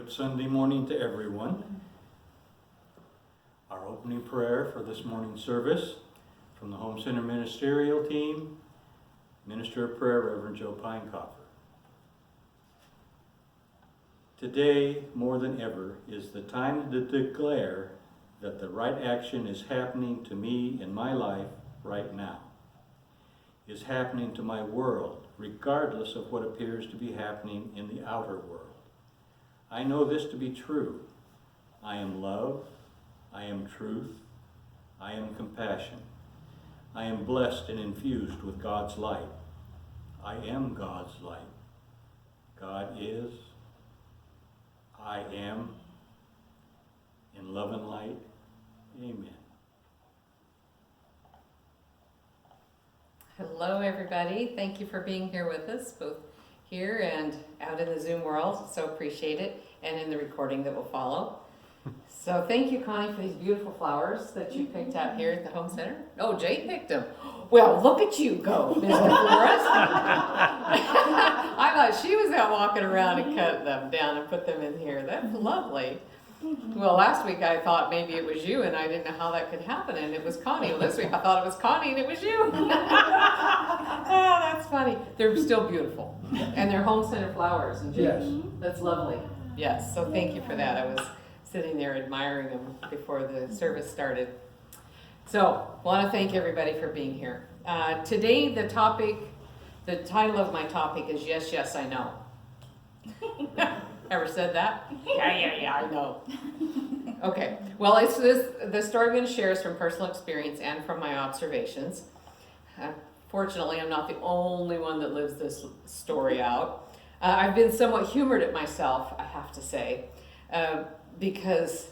Good Sunday morning to everyone. Our opening prayer for this morning's service from the Home Center Ministerial Team, Minister of Prayer, Reverend Joe Peinkofer. Today, more than ever, is the time to declare that the right action is happening to me in my life right now, is happening to my world, regardless of what appears to be happening in the outer world. I know this to be true. I am love, I am truth, I am compassion. I am blessed and infused with God's light. I am God's light. God is, I am, in love and light. Amen. Hello, everybody. Thank you for being here with us, both here and out in the Zoom world. So appreciate it, and in the recording that will follow. So thank you, Connie, for these beautiful flowers that you picked out here at the Home Center. Oh, Jay picked them. Well, look at you go, Mr. Forrest. I thought she was out walking around and cut them down and put them in here. That's lovely. Well, last week I thought maybe it was you, and I didn't know how that could happen, and it was Connie. Well, this week I thought it was Connie, and it was you. Oh, that's funny. They're still beautiful, and they're Home Center flowers. And Yes. That's lovely. Yes, so thank you for that. I was sitting there admiring them before the service started. So, want to thank everybody for being here. Today, the title of my topic is Yes, Yes, I Know. Ever said that? Yeah, I know. Okay, well, the story I'm going to share is from personal experience and from my observations. Fortunately, I'm not the only one that lives this story out. I've been somewhat humored at myself, I have to say, because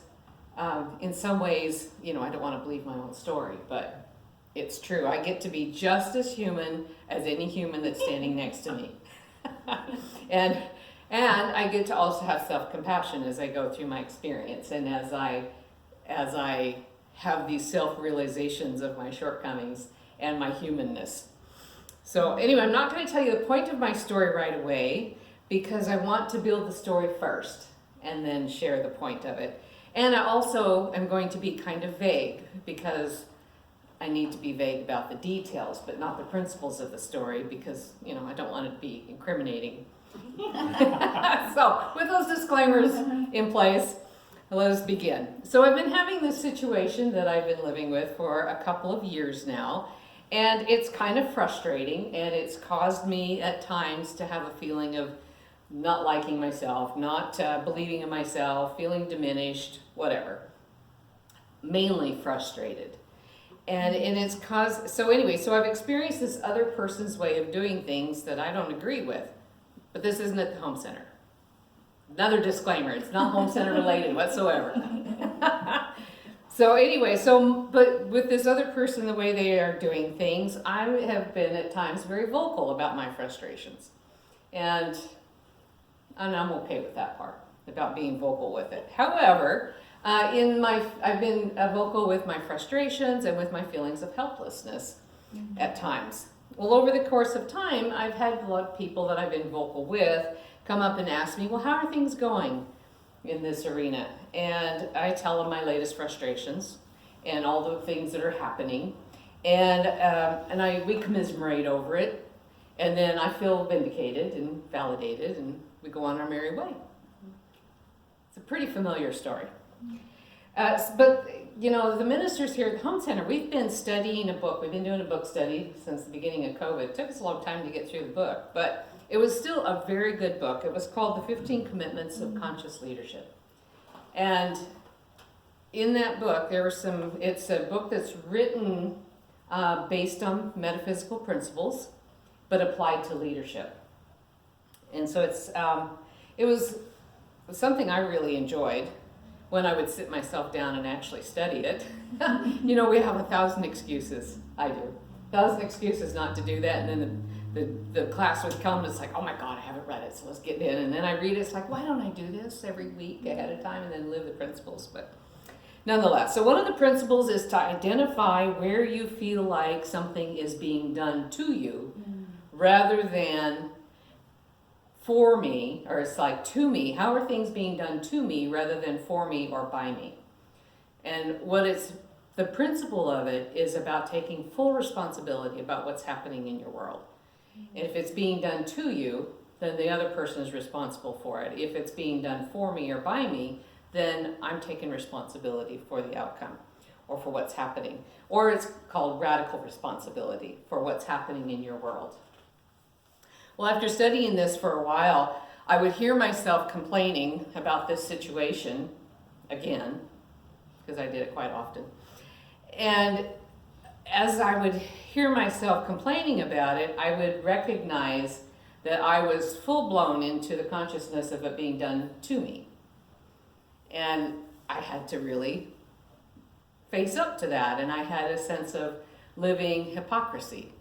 in some ways, I don't want to believe my own story, but it's true. I get to be just as human as any human that's standing next to me. And I get to also have self-compassion as I go through my experience and as I have these self-realizations of my shortcomings and my humanness. So anyway, I'm not going to tell you the point of my story right away because I want to build the story first and then share the point of it. And I also am going to be kind of vague because I need to be vague about the details, but not the principles of the story because, I don't want it to be incriminating. So with those disclaimers in place, let us begin. So I've been having this situation that I've been living with for a couple of years now, and it's kind of frustrating, and it's caused me at times to have a feeling of not liking myself, not believing in myself, feeling diminished, whatever. Mainly frustrated. And it's caused, so I've experienced this other person's way of doing things that I don't agree with. But this isn't at the Home Center. Another disclaimer, it's not Home Center related whatsoever. But with this other person, the way they are doing things, I have been at times very vocal about my frustrations. And I'm okay with that part, about being vocal with it. However, I've been vocal with my frustrations and with my feelings of helplessness at times. Well, over the course of time, I've had a lot of people that I've been vocal with come up and ask me, well, how are things going in this arena? And I tell them my latest frustrations and all the things that are happening. And we commiserate over it. And then I feel vindicated and validated, and we go on our merry way. It's a pretty familiar story. But the ministers here at the Home Center, we've been studying a book. We've been doing a book study since the beginning of COVID. It took us a long time to get through the book, but it was still a very good book. It was called The 15 Commitments of Conscious Leadership. And in that book, it's a book that's written based on metaphysical principles, but applied to leadership. And so it was something I really enjoyed when I would sit myself down and actually study it. We have 1,000 excuses. I do. 1,000 excuses not to do that. And then the class would come and it's like, oh my God, I haven't read it, so let's get in. And then I read it, it's like, why don't I do this every week ahead of time and then live the principles? But nonetheless, so one of the principles is to identify where you feel like something is being done to you rather than for me, or it's like to me. How are things being done to me rather than for me or by me? And the principle of it is about taking full responsibility about what's happening in your world. And if it's being done to you, then the other person is responsible for it. If it's being done for me or by me, then I'm taking responsibility for the outcome or for what's happening. Or it's called radical responsibility for what's happening in your world. Well, after studying this for a while, I would hear myself complaining about this situation again, because I did it quite often. And as I would hear myself complaining about it, I would recognize that I was full blown into the consciousness of it being done to me. And I had to really face up to that. And I had a sense of living hypocrisy,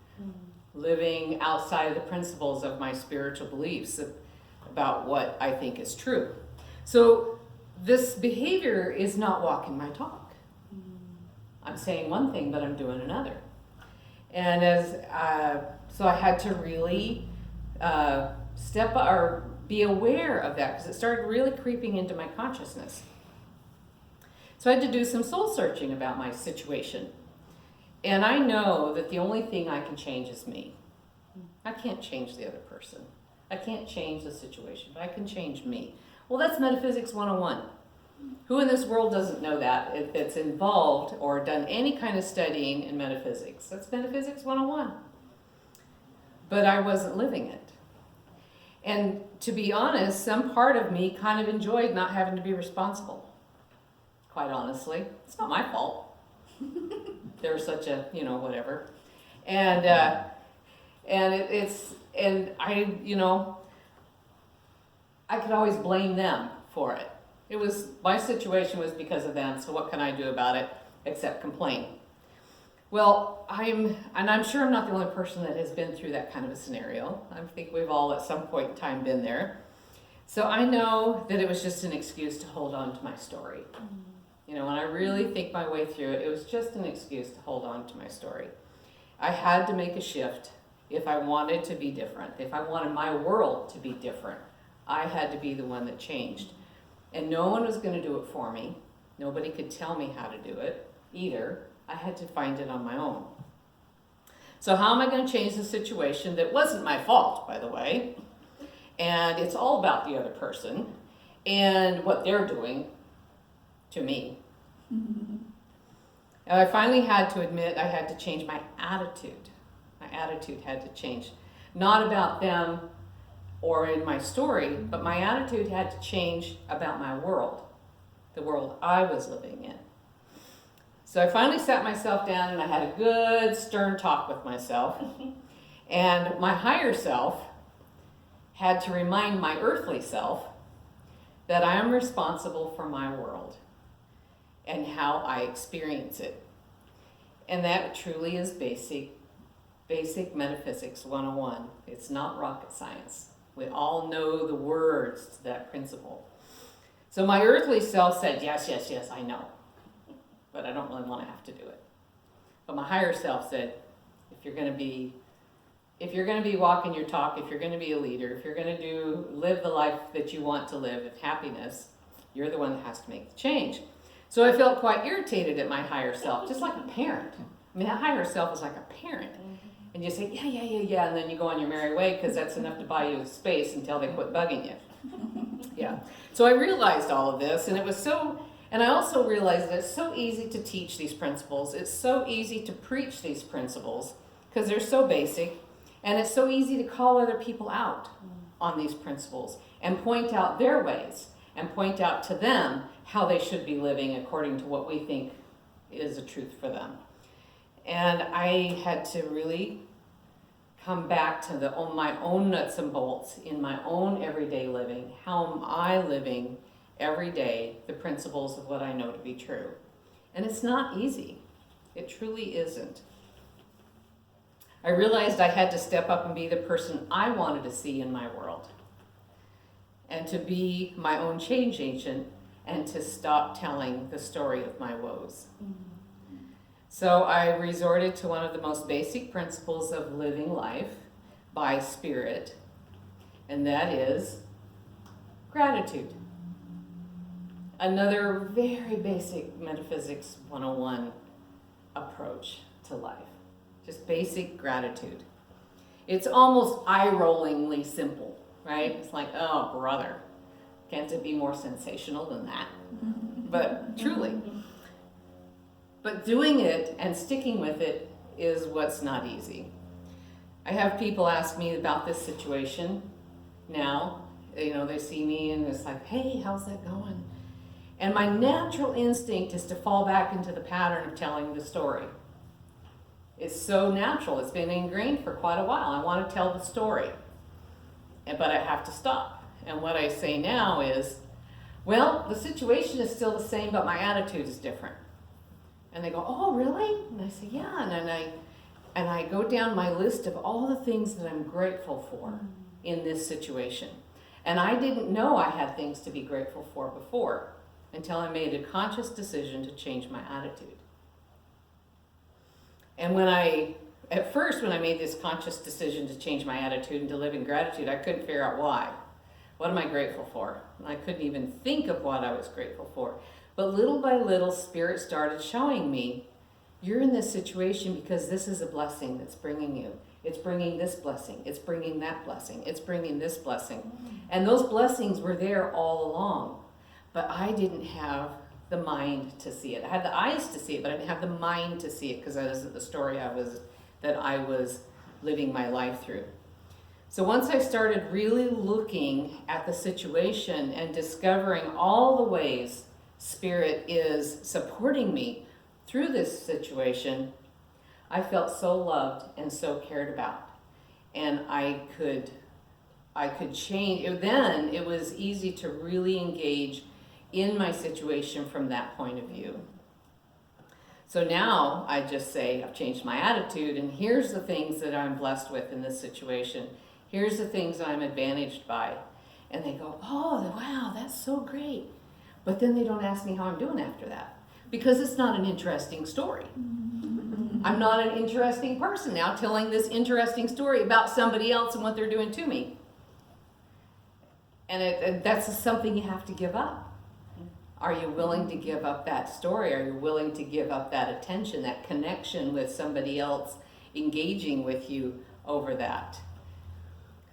living outside of the principles of my spiritual beliefs about what I think is true. So this behavior is not walking my talk. I'm saying one thing, but I'm doing another. And so I had to really be aware of that, because it started really creeping into my consciousness. So I had to do some soul searching about my situation. And I know that the only thing I can change is me. I can't change the other person. I can't change the situation, but I can change me. Well, that's Metaphysics 101. Who in this world doesn't know that, if it's involved or done any kind of studying in metaphysics? That's Metaphysics 101. But I wasn't living it. And to be honest, some part of me kind of enjoyed not having to be responsible. Quite honestly, it's not my fault. There's such a, whatever. And I could always blame them for it. My situation was because of them, so what can I do about it except complain? Well, I'm sure I'm not the only person that has been through that kind of a scenario. I think we've all at some point in time been there. So I know that it was just an excuse to hold on to my story. When I really think my way through it, it was just an excuse to hold on to my story. I had to make a shift if I wanted to be different. If I wanted my world to be different, I had to be the one that changed. And no one was going to do it for me. Nobody could tell me how to do it either. I had to find it on my own. So how am I going to change the situation that wasn't my fault, by the way? And it's all about the other person and what they're doing to me. And I finally had to admit I had to change my attitude. My attitude had to change. Not about them or in my story, but my attitude had to change about my world, the world I was living in. So I finally sat myself down and I had a good stern talk with myself. And my higher self had to remind my earthly self that I am responsible for my world and how I experience it. And that truly is basic Metaphysics 101. It's not rocket science. We all know the words to that principle. So my earthly self said, yes, I know. But I don't really want to have to do it. But my higher self said, if you're going to be walking your talk, if you're going to be a leader, if you're going to live the life that you want to live with happiness, you're the one that has to make the change. So I felt quite irritated at my higher self, just like a parent. I mean, that higher self is like a parent. And you say, yeah, and then you go on your merry way because that's enough to buy you space until they quit bugging you. Yeah. So I realized all of this, and I also realized that it's so easy to teach these principles. It's so easy to preach these principles because they're so basic, and it's so easy to call other people out on these principles and point out their ways and point out to them how they should be living according to what we think is the truth for them. And I had to really come back to my own nuts and bolts in my own everyday living. How am I living every day the principles of what I know to be true? And it's not easy. It truly isn't. I realized I had to step up and be the person I wanted to see in my world, and to be my own change agent, and to stop telling the story of my woes. So I resorted to one of the most basic principles of living life by spirit, and that is gratitude. Another very basic metaphysics 101 approach to life. Just basic gratitude. It's almost eye-rollingly simple, right? It's like, oh, brother, can't it be more sensational than that? But truly. But doing it and sticking with it is what's not easy. I have people ask me about this situation now. They see me and it's like, hey, how's that going? And my natural instinct is to fall back into the pattern of telling the story. It's so natural. It's been ingrained for quite a while. I want to tell the story, but I have to stop. And what I say now is, well, the situation is still the same, but my attitude is different. And they go, oh, really? And I say, yeah. And I go down my list of all the things that I'm grateful for in this situation. And I didn't know I had things to be grateful for before until I made a conscious decision to change my attitude. And at first when I made this conscious decision to change my attitude and to live in gratitude, I couldn't figure out why. What am I grateful for? I couldn't even think of what I was grateful for. But little by little, Spirit started showing me, you're in this situation because this is a blessing that's bringing you. It's bringing this blessing. It's bringing that blessing. It's bringing this blessing. And those blessings were there all along. But I didn't have the mind to see it. I had the eyes to see it, but I didn't have the mind to see it because that isn't the story that I was living my life through. So once I started really looking at the situation and discovering all the ways Spirit is supporting me through this situation, I felt so loved and so cared about. And I could change. Then it was easy to really engage in my situation from that point of view. So now I just say, I've changed my attitude, and here's the things that I'm blessed with in this situation. Here's the things I'm advantaged by. And they go, oh, wow, that's so great. But then they don't ask me how I'm doing after that, because it's not an interesting story. I'm not an interesting person now telling this interesting story about somebody else and what they're doing to me. And that's something you have to give up. Are you willing to give up that story? Are you willing to give up that attention, that connection with somebody else engaging with you over that?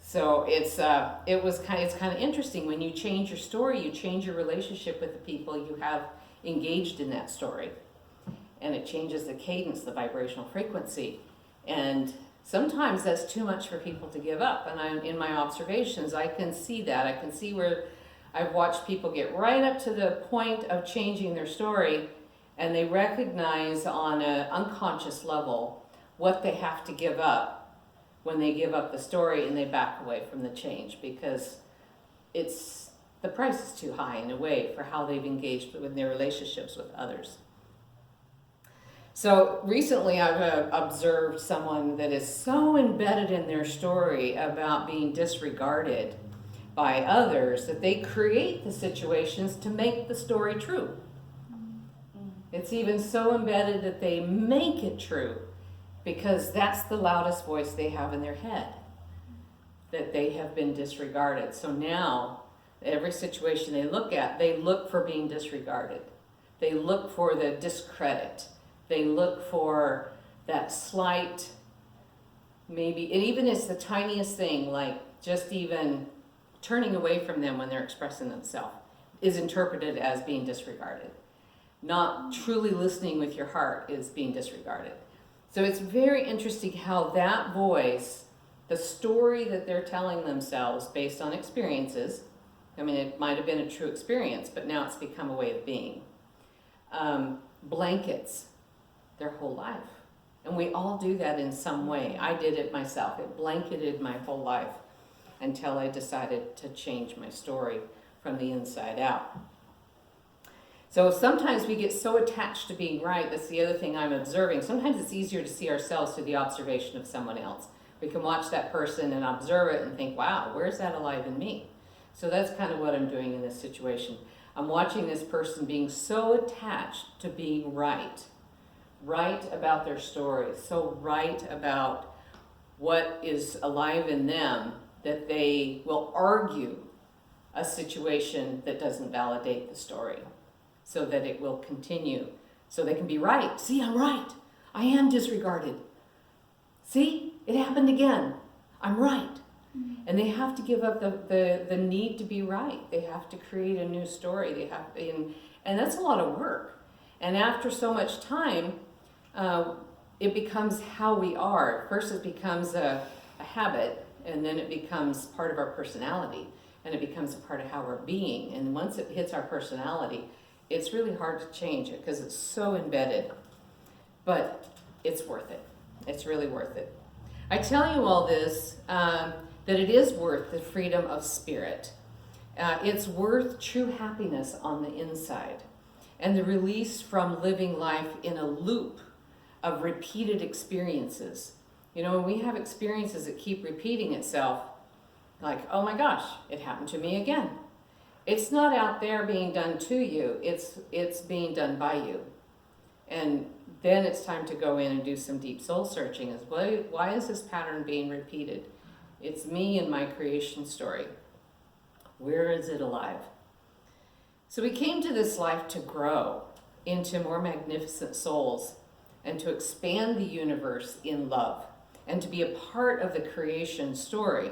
So it's kind of interesting. When you change your story, you change your relationship with the people you have engaged in that story. And it changes the cadence, the vibrational frequency. And sometimes that's too much for people to give up. And in my observations, I can see that. I can see where I've watched people get right up to the point of changing their story, and they recognize on an unconscious level what they have to give up when they give up the story and they back away from the change, because the price is too high in a way for how they've engaged with their relationships with others. So recently I've observed someone that is so embedded in their story about being disregarded by others that they create the situations to make the story true. It's even so embedded that they make it true because that's the loudest voice they have in their head, that they have been disregarded. So now every situation they look at, they look for being disregarded. They look for the discredit. They look for that slight, maybe, and even it's the tiniest thing, like just even turning away from them when they're expressing themselves is interpreted as being disregarded. Not truly listening with your heart is being disregarded. So it's very interesting how that voice, the story that they're telling themselves based on experiences, I mean, it might have been a true experience, but now it's become a way of being, blankets their whole life. And we all do that in some way. I did it myself. It blanketed my whole life until I decided to change my story from the inside out. So sometimes we get so attached to being right. That's the other thing I'm observing. Sometimes it's easier to see ourselves through the observation of someone else. We can watch that person and observe it and think, wow, where's that alive in me? So that's kind of what I'm doing in this situation. I'm watching this person being so attached to being right about their story, so right about what is alive in them, that they will argue a situation that doesn't validate the story so that it will continue, so they can be right. See, I'm right. I am disregarded. See, it happened again. I'm right. And they have to give up the need to be right. They have to create a new story. They have, and that's a lot of work. And after so much time, it becomes how we are. First it becomes a habit, and then it becomes part of our personality, and it becomes a part of how we're being. And once it hits our personality, it's really hard to change it because it's so embedded. But it's worth it. It's really worth it. I tell you all this, that it is worth the freedom of spirit. It's worth true happiness on the inside and the release from living life in a loop of repeated experiences. You know, when we have experiences that keep repeating itself, like, oh my gosh, it happened to me again. It's not out there being done to you, it's being done by you. And then it's time to go in and do some deep soul searching. Is why is this pattern being repeated? It's me and my creation story. Where is it alive? So we came to this life to grow into more magnificent souls and to expand the universe in love and to be a part of the creation story.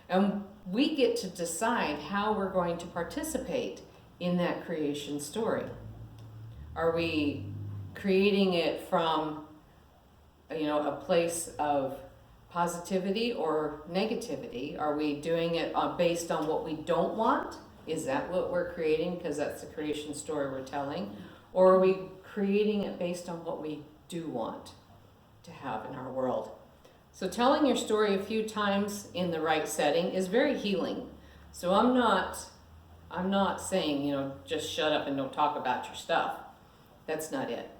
And we get to decide how we're going to participate in that creation story. Are we creating it from, a place of positivity or negativity? Are we doing it based on what we don't want? Is that what we're creating because that's the creation story we're telling? Or are we creating it based on what we do want to have in our world? So telling your story a few times in the right setting is very healing. So I'm not saying, just shut up and don't talk about your stuff. That's not it.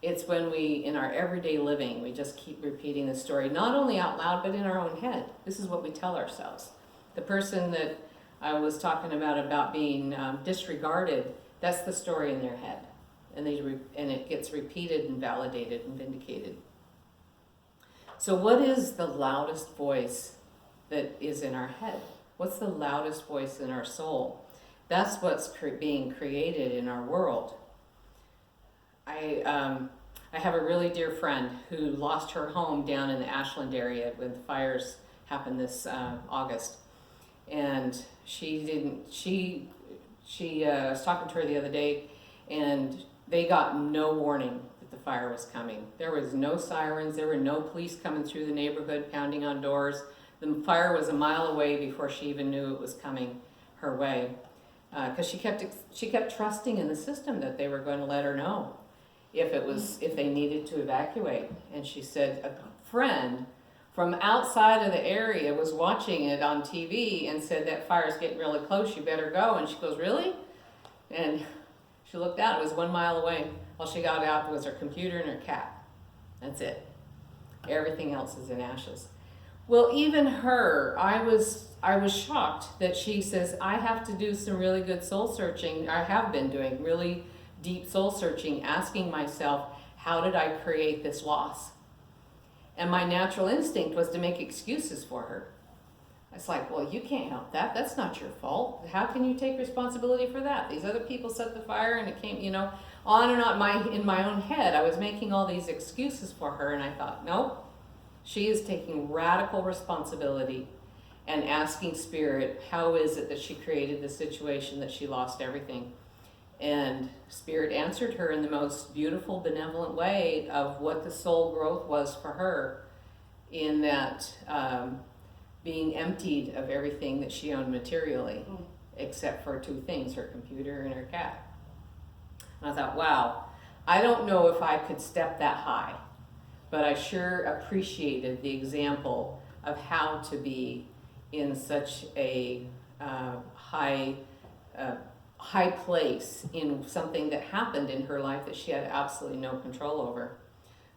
It's when we, in our everyday living, we just keep repeating the story, not only out loud, but in our own head. This is what we tell ourselves. The person that I was talking about being disregarded, that's the story in their head. And it gets repeated and validated and vindicated. So what is the loudest voice that is in our head? What's the loudest voice in our soul? That's what's being created in our world. I have a really dear friend who lost her home down in the Ashland area when the fires happened this August. And I was talking to her the other day, and they got no warning that the fire was coming. There was no sirens, there were no police coming through the neighborhood pounding on doors. The fire was a mile away before she even knew it was coming her way. Because she kept trusting in the system that they were going to let her know if they needed to evacuate. And she said a friend from outside of the area was watching it on TV and said, that fire's getting really close, you better go. And she goes, really? And she looked out, it was 1 mile away. All she got out was her computer and her cat. That's it. Everything else is in ashes. Well, even her, I was shocked that she says, I have to do some really good soul searching. I have been doing really deep soul searching, asking myself, how did I create this loss? And my natural instinct was to make excuses for her. It's like, well, you can't help that. That's not your fault. How can you take responsibility for that? These other people set the fire and it came, on and on. In my own head, I was making all these excuses for her, and I thought, nope, she is taking radical responsibility and asking Spirit, how is it that she created the situation that she lost everything? And Spirit answered her in the most beautiful, benevolent way of what the soul growth was for her, in that being emptied of everything that she owned materially, except for 2 things, her computer and her cat. And I thought, wow, I don't know if I could step that high, but I sure appreciated the example of how to be in such a high place in something that happened in her life that she had absolutely no control over.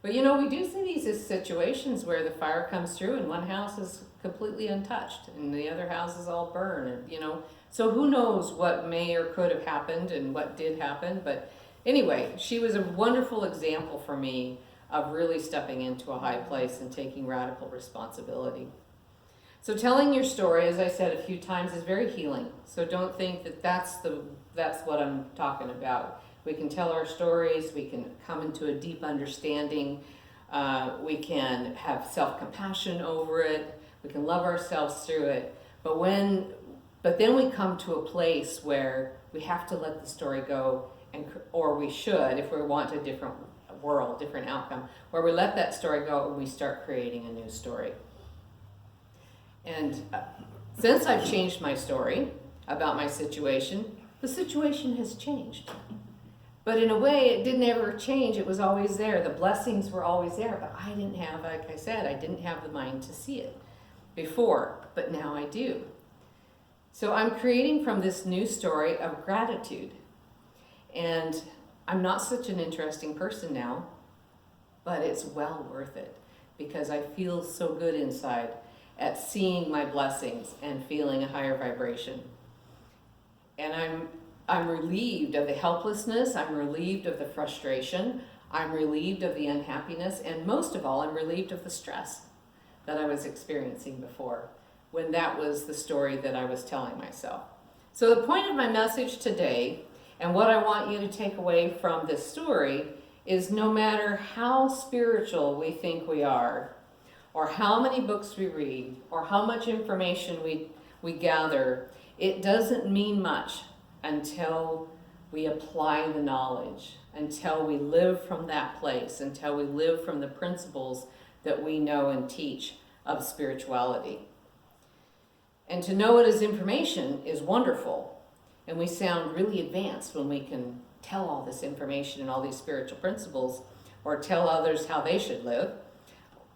But we do see these situations where the fire comes through and one house is completely untouched and the other houses all burn, and so who knows what may or could have happened and what did happen. But anyway, she was a wonderful example for me of really stepping into a high place and taking radical responsibility. So telling your story, as I said a few times, is very healing. So don't think that that's what I'm talking about. We can tell our stories, we can come into a deep understanding, we can have self-compassion over it, we can love ourselves through it. But then we come to a place where we have to let the story go, or we should, if we want a different world, different outcome, where we let that story go and we start creating a new story. And since I've changed my story about my situation, the situation has changed. But in a way, it didn't ever change. It was always there. The blessings were always there, but I didn't have, like I said, I didn't have the mind to see it before, but now I do. So I'm creating from this new story of gratitude. And I'm not such an interesting person now, but it's well worth it because I feel so good inside at seeing my blessings and feeling a higher vibration. And I'm relieved of the helplessness, I'm relieved of the frustration, I'm relieved of the unhappiness, and most of all, I'm relieved of the stress that I was experiencing before, when that was the story that I was telling myself. So the point of my message today, and what I want you to take away from this story, is no matter how spiritual we think we are, or how many books we read, or how much information we gather, it doesn't mean much until we apply the knowledge, until we live from that place, until we live from the principles that we know and teach of spirituality. And to know it as information is wonderful, and we sound really advanced when we can tell all this information and all these spiritual principles, or tell others how they should live,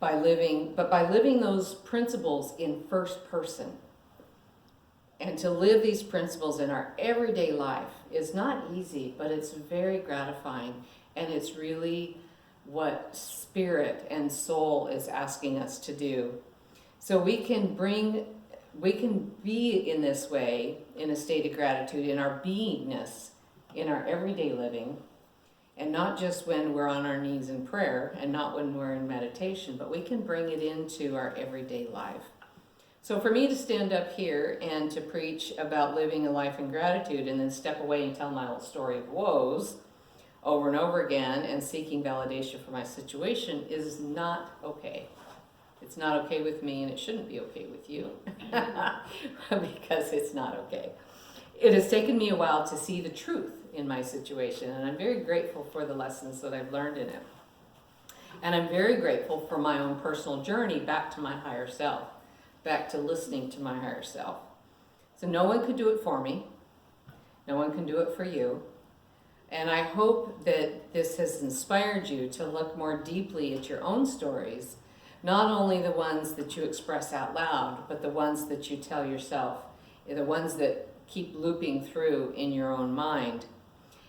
by living those principles in first person. And to live these principles in our everyday life is not easy, but it's very gratifying, and it's really what spirit and soul is asking us to do. So we can be in this way, in a state of gratitude, in our beingness, in our everyday living, and not just when we're on our knees in prayer, and not when we're in meditation, but we can bring it into our everyday life. So for me to stand up here and to preach about living a life in gratitude and then step away and tell my old story of woes over and over again and seeking validation for my situation is not okay. It's not okay with me, and it shouldn't be okay with you because it's not okay. It has taken me a while to see the truth in my situation, and I'm very grateful for the lessons that I've learned in it. And I'm very grateful for my own personal journey back to my higher self, back to listening to my higher self. So no one could do it for me. No one can do it for you. And I hope that this has inspired you to look more deeply at your own stories, not only the ones that you express out loud, but the ones that you tell yourself, the ones that keep looping through in your own mind.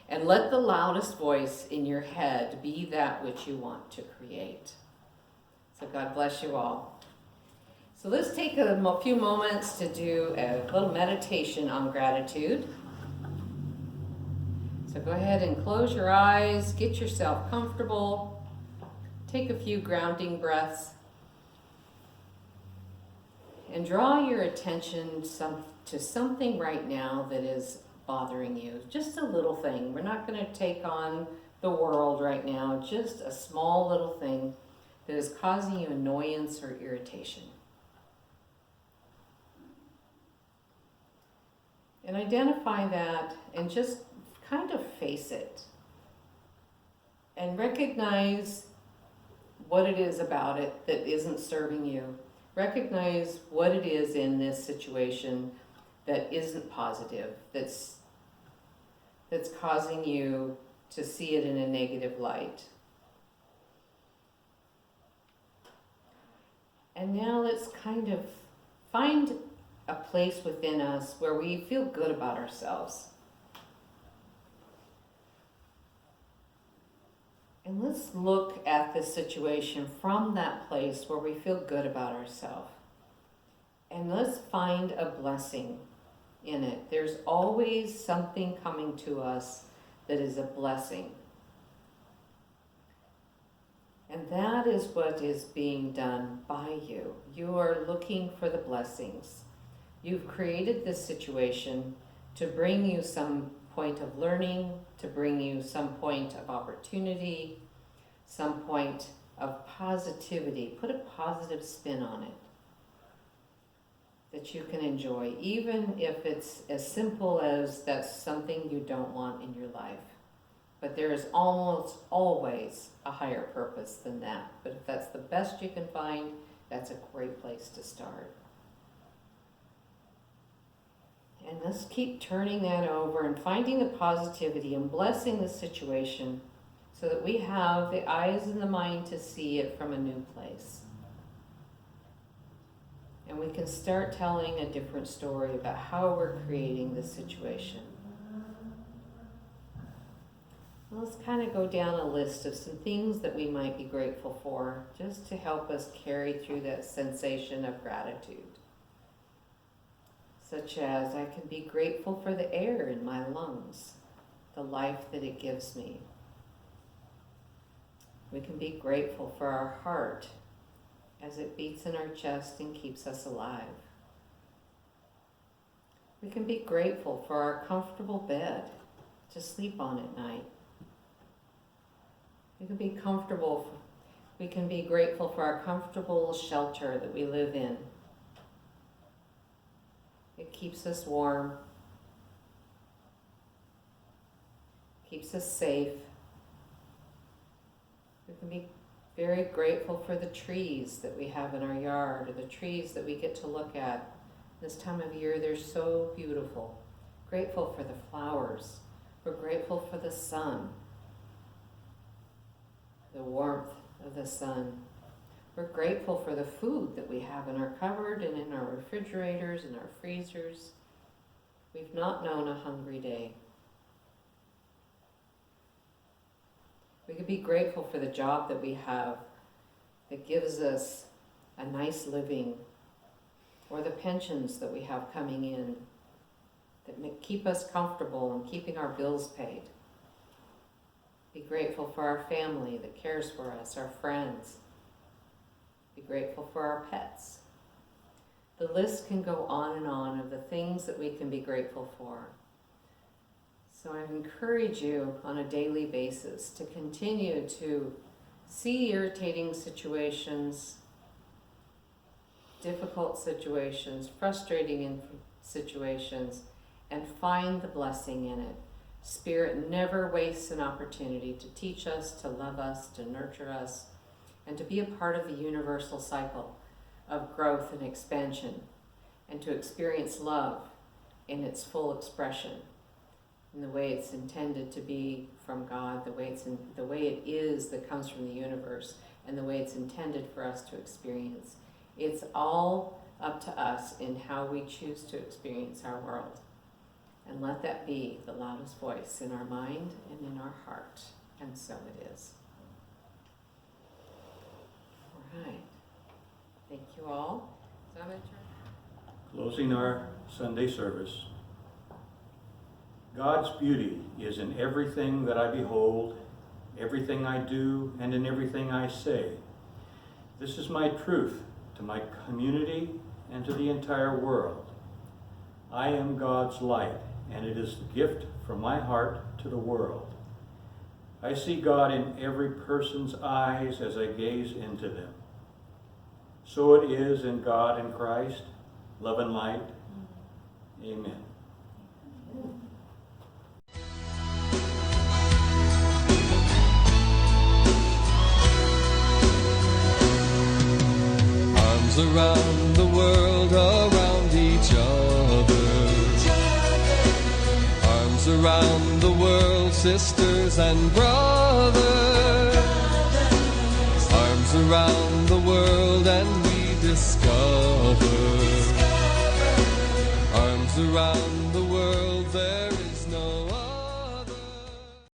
And let the loudest voice in your head be that which you want to create. So God bless you all. So let's take a few moments to do a little meditation on gratitude. So go ahead and close your eyes, get yourself comfortable, take a few grounding breaths, and draw your attention to something right now that is bothering you. Just a little thing. We're not going to take on the world right now, just a small little thing that is causing you annoyance or irritation. And identify that and just kind of face it. And recognize what it is about it that isn't serving you. Recognize what it is in this situation that isn't positive, that's causing you to see it in a negative light. And now let's kind of find a place within us where we feel good about ourselves. And let's look at this situation from that place where we feel good about ourselves. And let's find a blessing in it. There's always something coming to us that is a blessing. And that is what is being done by you. You are looking for the blessings. You've created this situation to bring you some point of learning, to bring you some point of opportunity, some point of positivity. Put a positive spin on it that you can enjoy, even if it's as simple as that's something you don't want in your life. But there is almost always a higher purpose than that. But if that's the best you can find, that's a great place to start. And let's keep turning that over and finding the positivity and blessing the situation so that we have the eyes and the mind to see it from a new place. And we can start telling a different story about how we're creating this situation. Let's kind of go down a list of some things that we might be grateful for, just to help us carry through that sensation of gratitude. Such as, I can be grateful for the air in my lungs, the life that it gives me. We can be grateful for our heart as it beats in our chest and keeps us alive. We can be grateful for our comfortable bed to sleep on at night. We can be grateful for our comfortable shelter that we live in. It keeps us warm, keeps us safe. We can be very grateful for the trees that we have in our yard, or the trees that we get to look at. This time of year, they're so beautiful. Grateful for the flowers. We're grateful for the sun, the warmth of the sun. We're grateful for the food that we have in our cupboard and in our refrigerators and our freezers. We've not known a hungry day. We could be grateful for the job that we have that gives us a nice living, or the pensions that we have coming in that keep us comfortable and keeping our bills paid. Be grateful for our family that cares for us, our friends. Be grateful for our pets. The list can go on and on of the things that we can be grateful for. So I encourage you on a daily basis to continue to see irritating situations, difficult situations, frustrating situations, and find the blessing in it. Spirit never wastes an opportunity to teach us, to love us, to nurture us, and to be a part of the universal cycle of growth and expansion, and to experience love in its full expression, in the way it's intended to be from God, the way it is that comes from the universe, and the way it's intended for us to experience. It's all up to us in how we choose to experience our world. And let that be the loudest voice in our mind and in our heart. And so it is. All right. Thank you all. Is that it, Closing our Sunday service. God's beauty is in everything that I behold, everything I do, and in everything I say. This is my truth to my community and to the entire world. I am God's light, and it is the gift from my heart to the world. I see God in every person's eyes as I gaze into them. So it is in God and Christ, love and light. Amen. Arms around the world, around each other. Arms around the world, sisters and brothers. Arms around the world and we discover. Arms around